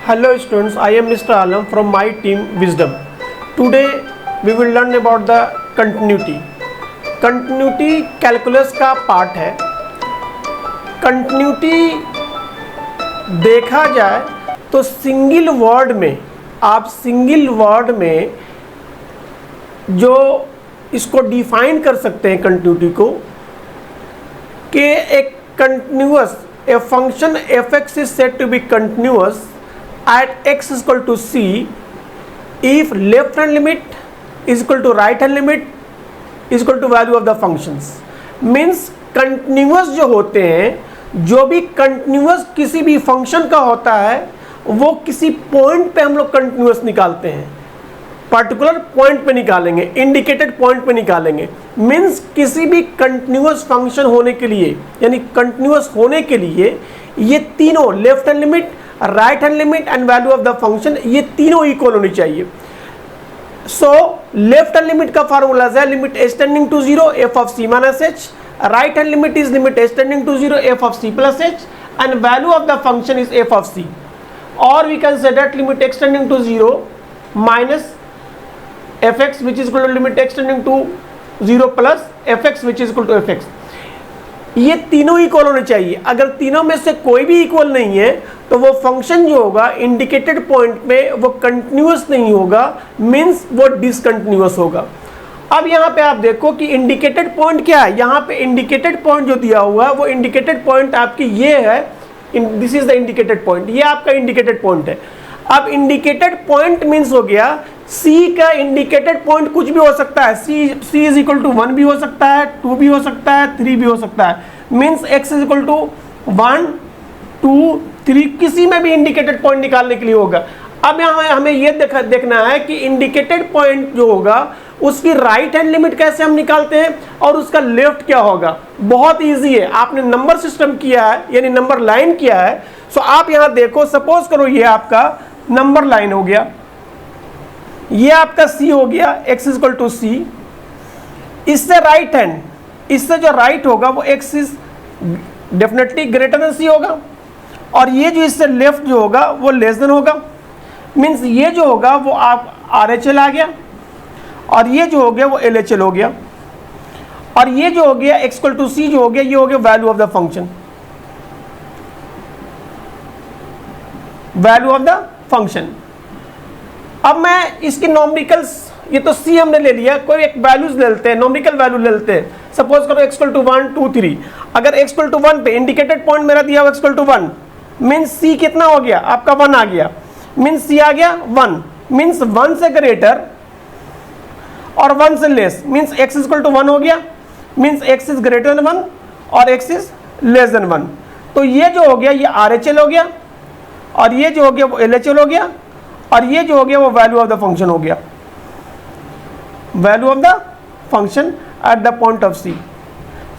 Hello students, I am Mr. Alam from my team Wisdom. Today we will learn about the continuity. Continuity calculus का part है. Continuity देखा जाए तो single word में जो इसको डिफाइन कर सकते हैं कंटिन्यूटी को कि एक continuous a function fx is said to be continuous at x is equal to c if left hand limit is equal to right hand limit is equal to value of the functions. Means continuous जो होते हैं, जो भी continuous किसी भी function का होता है वो किसी पॉइंट पे हम लोग कंटिन्यूस निकालते हैं, पर्टिकुलर पॉइंट पे निकालेंगे, इंडिकेटेड पॉइंट पे निकालेंगे. मीन्स किसी भी कंटिन्यूस फंक्शन होने के लिए, यानी कंटिन्यूस होने के लिए ये तीनों left hand limit, right hand limit and value of the function, ये तीनों इक्वल होनी चाहिए. सो लेफ्ट हैंड लिमिट का फार्मूला है limit H tending to 0 F of C minus H. Right hand limit is limit H tending to 0 F of C plus H and value of the function is F of C. और we can say that limit X tending to 0 minus fx which is equal to limit x tending to 0 plus fx which is equal to fx. ये तीनों equal होने चाहिए. अगर तीनों में से कोई भी इक्वल नहीं है तो वो फंक्शन जो होगा इंडिकेटेड पॉइंट में वो कंटिन्यूअस नहीं होगा, मींस वो डिसकंटिन्यूअस होगा. अब यहाँ पे आप देखो कि इंडिकेटेड पॉइंट क्या है. यहाँ पे इंडिकेटेड पॉइंट जो दिया हुआ है वो इंडिकेटेड पॉइंट आपकी ये है, this is the indicated point, ये आपका इंडिकेटेड पॉइंट है. अब इंडिकेटेड पॉइंट मीन्स हो गया C का इंडिकेटेड पॉइंट कुछ भी हो सकता है. C इज इक्वल टू 1 भी हो सकता है, 2 भी हो सकता है, 3 भी हो सकता है. Means x is equal to 1, 2, 3 किसी में भी इंडिकेटेड पॉइंट निकालने के लिए होगा. अब यहाँ हमें ये देखना है कि इंडिकेटेड पॉइंट जो होगा उसकी राइट हैंड लिमिट कैसे हम निकालते हैं और उसका लेफ्ट क्या होगा. बहुत ईजी है. आपने नंबर सिस्टम किया है, यानी नंबर लाइन किया है. सो आप यहाँ देखो, सपोज करो ये आपका नंबर लाइन हो गया, ये आपका C हो गया, x is equal to C. इससे राइट हैंड, इससे जो राइट होगा वो x is definitely greater than C होगा, और ये जो इससे लेफ्ट जो होगा वो लेस देन होगा. मीन्स ये जो होगा वो आप RHL आ गया, और ये जो हो गया वो LHL हो गया, और ये जो हो गया x इक्वल टू C जो हो गया ये हो गया value of the function, value of the function. अब मैं इसकी नॉमिकल्स, ये तो C हमने ले लिया, कोई एक वैल्यूज ले लेते हैं, नॉमिकल वैल्यू ले लेते हैं. सपोज करो x इक्वल टू 1, 2, 3. अगर x इक्वल टू 1 पे इंडिकेटेड पॉइंट मेरा दिया हुआ x equal to 1, means C कितना हो गया आपका 1 आ गया. मीन्स C आ गया 1, मीन्स 1 से ग्रेटर और 1 से less, means x equal to 1 हो गया, means x is greater than 1 और x इज लेस देन 1. तो ये जो हो गया ये RHL हो गया, और ये जो हो गया वो LHL हो गया, और ये जो हो गया वो वैल्यू ऑफ द फंक्शन हो गया, value of the function at the point of C.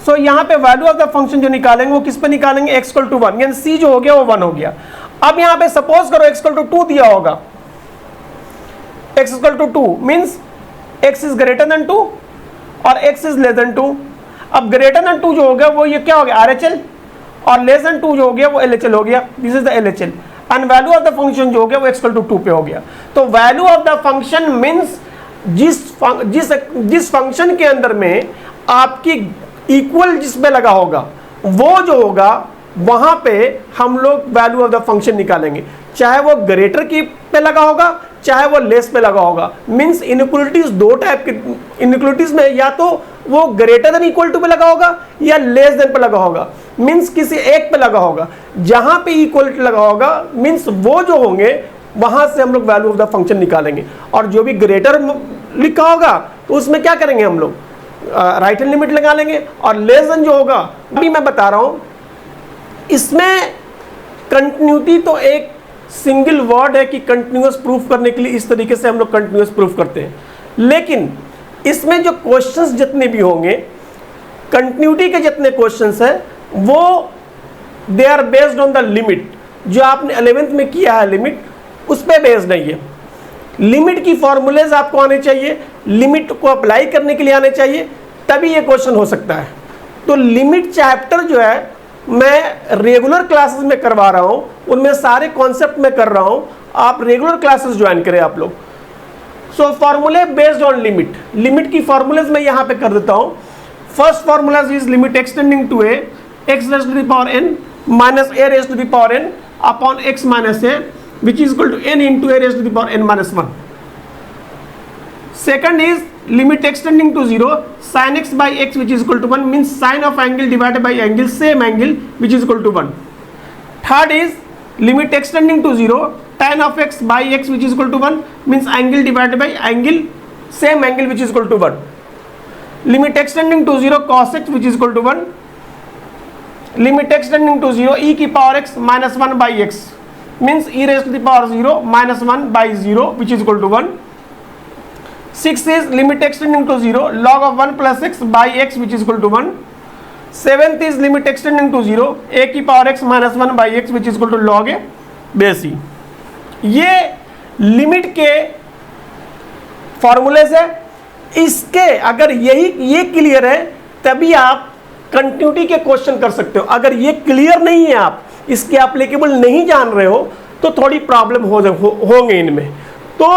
सो यहाँ पे वैल्यू ऑफ द फंक्शन जो निकालेंगे वो किस पे निकालेंगे, x इक्वल टू 1, यानी C जो हो गया वो 1 हो गया. अब यहाँ पे सपोज करो x इक्वल टू 2 दिया होगा, x equal to 2 means x is greater than 2 और x इज लेस देन 2. अब ग्रेटर देन 2 जो हो गया वो ये क्या हो गया RHL, और लेस देन 2 जो हो गया वो LHL हो गया. This is the LHL. And value of the function जो हो गया वो x इक्वल टू 2 पे हो गया. तो value of the function means जिस फंक्शन के अंदर में आपकी इक्वल जिसमें लगा होगा वो जो होगा वहां पे हम लोग वैल्यू ऑफ द फंक्शन निकालेंगे, चाहे वो ग्रेटर की पे लगा होगा चाहे वो लेस पे लगा होगा. मीन्स इनइक्वलिटीज दो टाइप के इनइक्वलिटीज में, या तो वो ग्रेटर देन इक्वल टू पे लगा होगा या लेस देन पे लगा होगा. मीन्स किसी एक पे लगा होगा. जहां पे इक्वलिटी लगा होगा मीन्स वो जो होंगे वहां से हम लोग वैल्यू ऑफ द फंक्शन निकालेंगे. और जो भी ग्रेटर लिखा होगा तो उसमें क्या करेंगे हम लोग, राइट हैंड लिमिट लगा लेंगे. और लेस देन जो होगा, अभी मैं बता रहा हूं, इसमें कंटिन्यूटी तो एक सिंगल वर्ड है कि कंटिन्यूअस प्रूफ करने के लिए इस तरीके से हम लोग कंटिन्यूअस प्रूफ करते हैं. लेकिन इसमें जो क्वेश्चंस जितने भी होंगे, कंटिन्यूटी के जितने क्वेश्चंस हैं वो they are based on the limit. जो आपने 11th में किया है लिमिट, उस पर बेस्ड नहीं है. लिमिट की फॉर्मूलेज आपको आने चाहिए, लिमिट को अप्लाई करने के लिए आने चाहिए, तभी ये क्वेश्चन हो सकता है. तो लिमिट चैप्टर जो है मैं रेगुलर क्लासेस में करवा रहा हूँ, उनमें सारे कॉन्सेप्ट में कर रहा हूँ, आप रेगुलर क्लासेस ज्वाइन करें आप लोग। So formulae based on limit, limit की फॉर्मूलेज मैं यहाँ पे कर देता हूँ। First formula is limit extending to a x raise to the power n minus a raise to the power n upon x minus a which is equal to n into a raise to the power n minus 1। Second is limit extending to 0 sin x by x which is equal to 1 means sin of angle divided by angle same angle which is equal to 1. Third is limit extending to 0 tan of x by x which is equal to 1 means angle divided by angle same angle which is equal to 1. Limit extending to 0 cos x which is equal to 1. Limit extending to 0 e की power x minus 1 by x means e raised to the power 0 minus 1 by 0 which is equal to 1. 6 is limit extending to 0 log of 1 plus x by x which is equal to 1. 7th is limit extending to 0 a की power x minus 1 by x which is equal to log a base e. ये limit के formulas है। इसके अगर ये clear है तभी आप कंटिन्यूटी के क्वेश्चन कर सकते हो। अगर ये क्लियर नहीं है, आप इसके एप्लीकेबल नहीं जान रहे हो, तो थोड़ी प्रॉब्लम होंगे इनमें। तो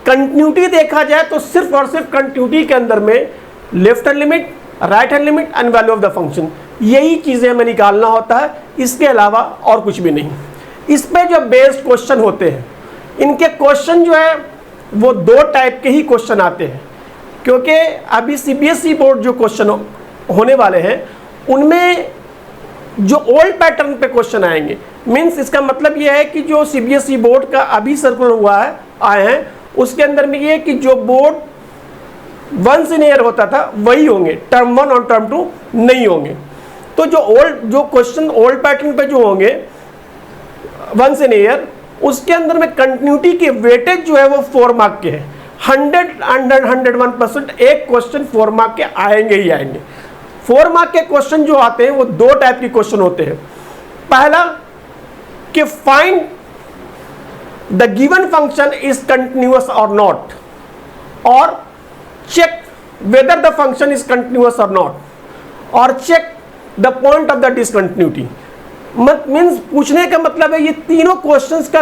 कंटिन्यूटी देखा जाए तो सिर्फ और सिर्फ कंटिन्यूटी के अंदर में left hand limit, right hand limit and value of the function, यही चीजें हमें निकालना होता है, इसके अलावा और कुछ भी नहीं। इस पे जो बेस्ड क्वेश्चन होते हैं, इनके क्वेश्चन जो है वो दो टाइप के ही क्वेश्चन आते हैं, क्योंकि अभी सीबीएसई बोर्ड जो क्वेश्चन होने वाले हैं उनमें जो ओल्ड पैटर्न पे क्वेश्चन आएंगे। मीन्स इसका मतलब ये है कि जो सीबीएसई बोर्ड का अभी सर्कुलर हुआ है आए हैं, उसके अंदर में ये कि जो बोर्ड वंस इन ईयर होता था वही होंगे, टर्म 1 और टर्म 2 नहीं होंगे। तो जो क्वेश्चन ओल्ड पैटर्न पे जो होंगे वंस इन ईयर, उसके अंदर में कंटिन्यूटी के वेटेज जो है वो 4 मार्क के हैं। 101% एक क्वेश्चन 4 मार्क के आएंगे ही आएंगे। 4 मार्क के क्वेश्चन जो आते हैं वो दो टाइप के क्वेश्चन होते हैं। पहला कि find the given function is continuous और नॉट, और check whether the function is continuous और नॉट, और check the point of the discontinuity. Means पूछने का मतलब है ये तीनों क्वेश्चंस का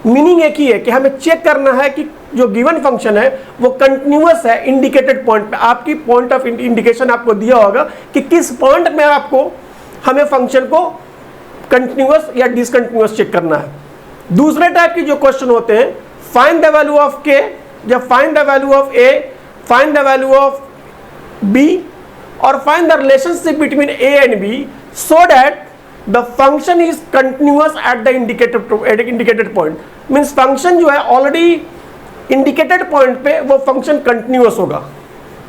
मीनिंग एक ही है कि हमें चेक करना है कि जो गिवन फंक्शन है वो कंटिन्यूअस है इंडिकेटेड पॉइंट पे। आपकी पॉइंट ऑफ इंडिकेशन आपको दिया होगा कि किस पॉइंट में आपको हमें फंक्शन को कंटिन्यूअस या डिसकंटिन्यूअस चेक करना है। दूसरे टाइप के जो क्वेश्चन होते हैं, find the value of K, या find the value of A, find the value of B, और find the relationship between A and B so that the function is continuous at the indicated point. Means function जो है already indicated point पे वो function continuous होगा,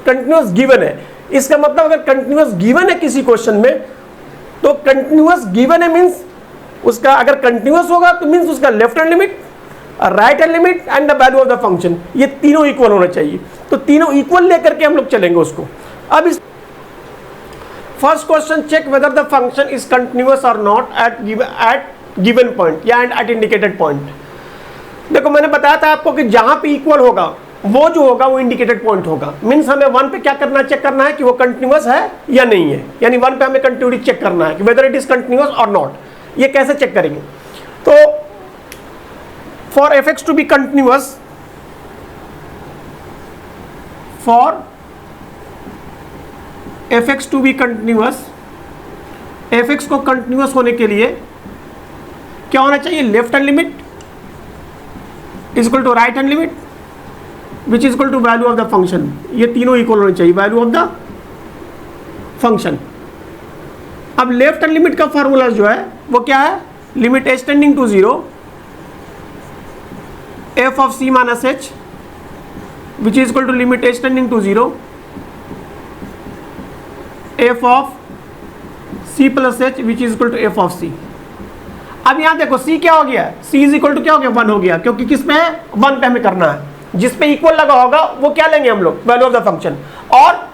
continuous given है। इसका मतलब अगर कंटिन्यूअस गिवन है किसी क्वेश्चन में, तो कंटिन्यूअस गिवन है मीन्स उसका अगर कंटिन्यूअस होगा तो मीन्स उसका left hand limit, right hand limit and the value of the function, ये तीनों इक्वल होना चाहिए। तो तीनों इक्वल लेकर के हम लोग चलेंगे उसको। अब इस first question, check whether the function is continuous और नॉट एट गिवन पॉइंट या एट इंडिकेटेड पॉइंट। देखो मैंने बताया था आपको कि जहां पे इक्वल होगा वो जो होगा वो इंडिकेटेड पॉइंट होगा। मीन्स हमें 1 पे क्या करना है, चेक करना है कि वो कंटिन्यूअस है या नहीं है, यानी 1 पे हमें कंटिन्यूटी चेक करना है कि वेदर इट इज कंटिन्यूअस और नॉट। ये कैसे चेक करेंगे, तो for fx to be continuous, for fx to be continuous, fx को कंटिन्यूअस होने के लिए क्या होना चाहिए, left hand limit is equal to right hand limit which is equal to value of the function. ये तीनों इक्वल होने चाहिए, वैल्यू ऑफ द फंक्शन। अब लेफ्ट हैंड लिमिट का फॉर्मूला जो है वो क्या है, limit extending to 0 f of c minus h which is equal to limit extending to 0 f of c plus h which is equal to f of c। अब यहां देखो c क्या हो गया, c इज इक्वल टू क्या हो गया, 1 हो गया, क्योंकि किस पे है, 1 पे हमें करना है। जिस पे इक्वल लगा होगा वो क्या लेंगे हम लोग, वैल्यू ऑफ द फंक्शन, और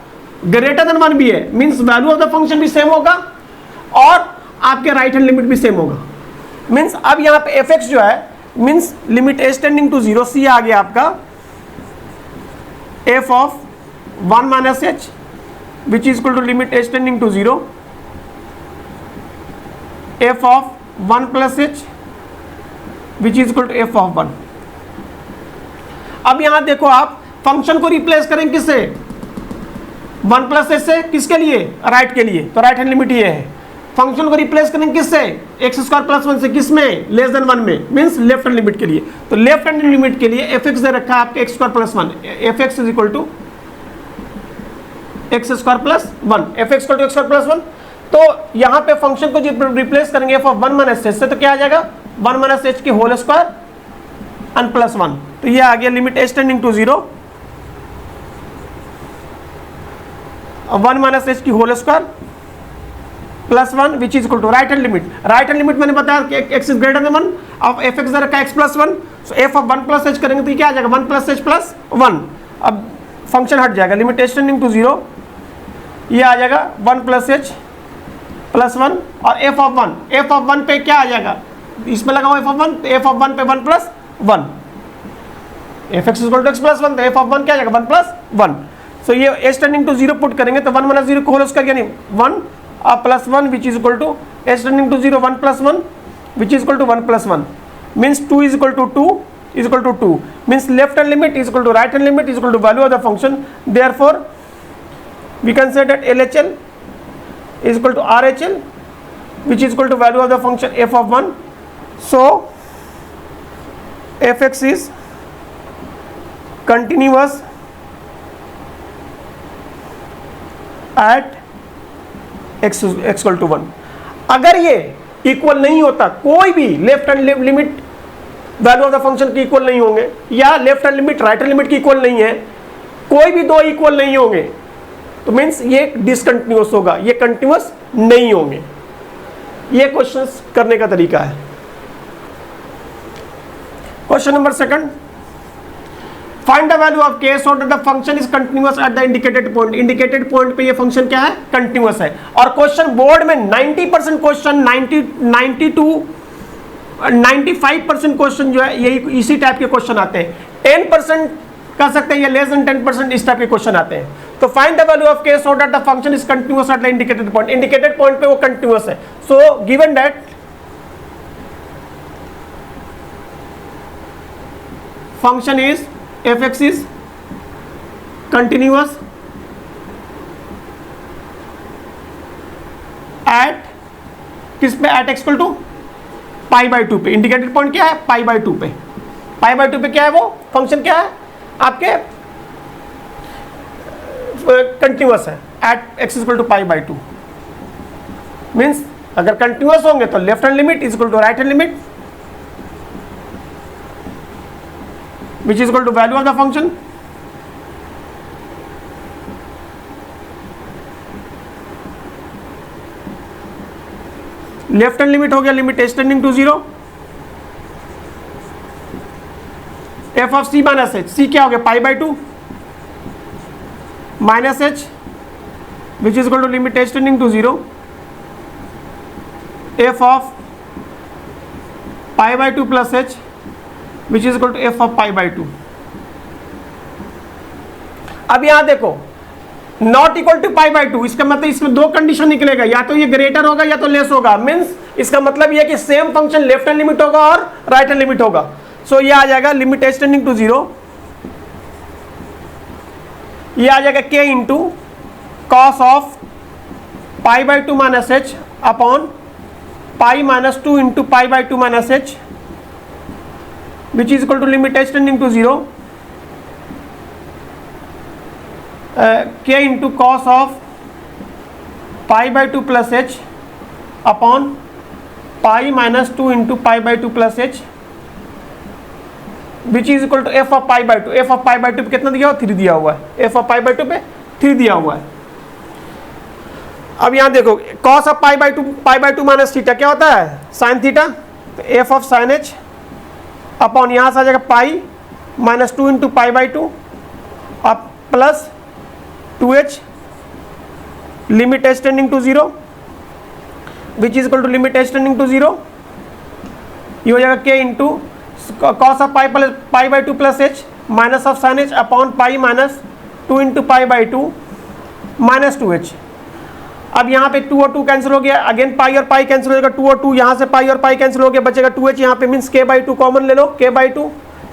ग्रेटर देन 1 भी है means value of the function भी सेम होगा और आपके राइट हैंड लिमिट भी सेम होगा। मीन्स अब यहाँ पे fx जो है means limit extending to 0 c आ गया आपका f of 1 minus h which is equal to limit extending to 0 F of 1 plus h which is equal to f of 1। अब यहां देखो आप फंक्शन को रिप्लेस करें किससे, 1 प्लस एच से, किसके लिए, राइट के लिए, तो राइट हैंड लिमिट ये है। फंक्शन को रिप्लेस करेंगे किससे, एक्स स्क्वायर प्लस 1 से, किसमें, लेस देन 1 में, मींस लेफ्ट हैंड लिमिट के लिए। तो लेफ्ट हैंड लिमिट के लिए एफ एक्स दे रखा है आपके x square plus 1, f x is equal to x square plus 1, f x equal to x square plus 1। तो यहां पे फंक्शन को जब रिप्लेस करेंगे एफ ऑफ 1 माइनस एच से, तो क्या आ जाएगा, 1 माइनस एच की होल स्क्वायर एन प्लस 1। तो ये आ गया limit H tending to 0, 1 minus H की whole square plus 1 which is equal to right hand limit. Right hand limit मैंने बताया कि एक्स इज ग्रेटर देन 1, अब एफ एक्स रखा X plus 1, so F of 1 plus H करेंगे तो ये क्या आ जाएगा, 1 प्लस एच प्लस 1। अब फंक्शन हट जाएगा, लिमिट एच टेंडिंग टू 0, ये आ जाएगा 1 प्लस एच प्लस 1, और एफ ऑफ 1, एफ ऑफ 1 पे क्या आ जाएगा, इसमें लगा हुआ एफ ऑफ 1, एफ ऑफ 1 पे 1 plus 1, f x is equal to x plus 1, तो एफ ऑफ 1 क्या आ जाएगा, 1 प्लस 1। सो ये एच टेंडिंग टू 0 पुट करेंगे तो 1 माइनस 0 को होल स्क्वायर यानी 1 plus 1 which is equal to h tending to 0, 1 plus 1 which is equal to 1 plus 1, means 2 is equal to 2 is equal to 2, means left hand limit is equal to right hand limit is equal to value of the function. Therefore we can say that LHL is equal to RHL which is equal to value of the function f of 1. So fx is continuous at x equal to 1. अगर ये equal नहीं होता, कोई भी left hand limit value of the function की equal नहीं होंगे, या left hand limit right hand limit की इक्वल नहीं है, कोई भी दो इक्वल नहीं होंगे, तो मीन्स ये डिसकंटिन्यूअस होगा, ये कंटिन्यूअस नहीं होंगे। ये क्वेश्चंस करने का तरीका है। Question number 2, find the value of k so that the function is continuous at the indicated point. Indicated point पे ये फंक्शन क्या है, कंटिन्यूअस है। और क्वेश्चन बोर्ड में 90% क्वेश्चन, 95% क्वेश्चन जो है यही इसी टाइप के क्वेश्चन आते हैं। 10% कर सकते हैं या लेस देन 10% इस टाइप के क्वेश्चन आते हैं। तो find the value of k so that the function is continuous at the indicated point. Indicated point पे वो कंटिन्यूअस है। So given that function is fx is continuous at किस पे, at x equal to pi by 2 पे। Indicated point क्या है, पाई by 2 पे। पाई by 2 पे क्या है, वो फंक्शन क्या है आपके, कंटिन्यूअस है at X equal to pi by 2। Means अगर कंटिन्यूअस होंगे तो left hand limit is equal to right hand limit which is equal to value of the function. Left hand limit हो गया limit H tending to 0, F of C minus H, C क्या हो गया pi by 2 minus H which is equal to limit H tending to 0, F of pi by 2 plus h which is equal to f of pi by 2। अब यहां देखो not equal to pi by 2, इसका मतलब इसमें दो condition निकलेगा, या तो ये ग्रेटर होगा या तो लेस होगा। मीन्स इसका मतलब ये कि same function left hand limit होगा और राइट हैंड लिमिट होगा। सो ये आ जाएगा लिमिट एच टेंडिंग टू 0, ये आ जाएगा k into cos of pi by 2 minus h upon pi minus 2 into pi by 2 minus H which is equal to limit H tending to 0 k into cos of pi by 2 plus h upon pi minus 2 into pi by 2 plus h which is equal to f of pi by 2। F of pi by 2 पे कितना दिया हुआ, 3 दिया हुआ है। F of pi by 2 पे 3 दिया हुआ है। अब यहां देखो cos of pi by 2 minus theta क्या होता है, साइन थीटा। तो f of sine h upon यहां से आ जाएगा pi minus 2 into pi by 2 अब plus 2h limit H tending to 0 which is equal to limit H tending to 0, ये हो जाएगा k into cos of pi by 2 plus h minus of sine h upon pi minus 2 into pi by 2 minus 2h। अब यहाँ पे 2 और 2 cancel हो गया, again पाई और पाई कैंसिल हो जाएगा, 2 और 2 यहाँ से पाई और पाई कैंसिल हो गया, बचेगा 2h यहाँ पे, मीन्स k/2 कॉमन ले लो, k/2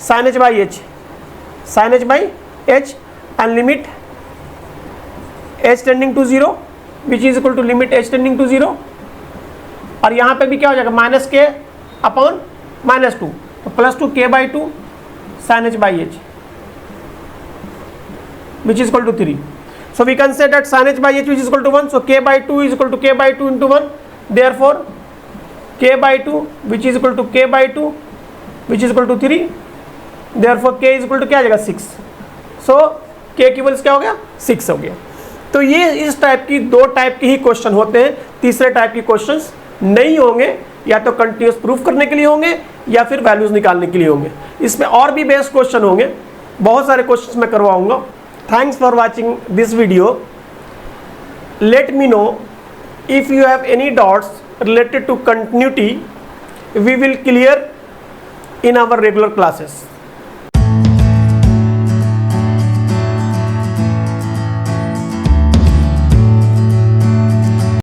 sin h by h and limit h tending to 0 which is equal to limit h tending to 0, और यहाँ पे भी क्या हो जाएगा -k/-2, तो +2 k/2 sin h by h which is equal to 3. So we can say that sin h by h which is equal to 1. So k/2 is equal to k/2 into 1. Therefore k/2 which is equal to k/2 which is equal to 3. Therefore k is equal to क्या आ जाएगा 6. So k equals क्या हो गया 6 हो गया. तो ये इस टाइप की 2 टाइप के ही क्वेश्चन होते हैं. तीसरे टाइप के क्वेश्चंस नहीं होंगे, या तो कंटिन्यूस प्रूफ करने के लिए होंगे या फिर वैल्यूज निकालने के लिए होंगे. इसमें और भी बेस्ट क्वेश्चन होंगे, बहुत सारे क्वेश्चंस मैं करवाऊंगा. Thanks for watching this video. Let me know if you have any doubts related to continuity. We will clear in our regular classes.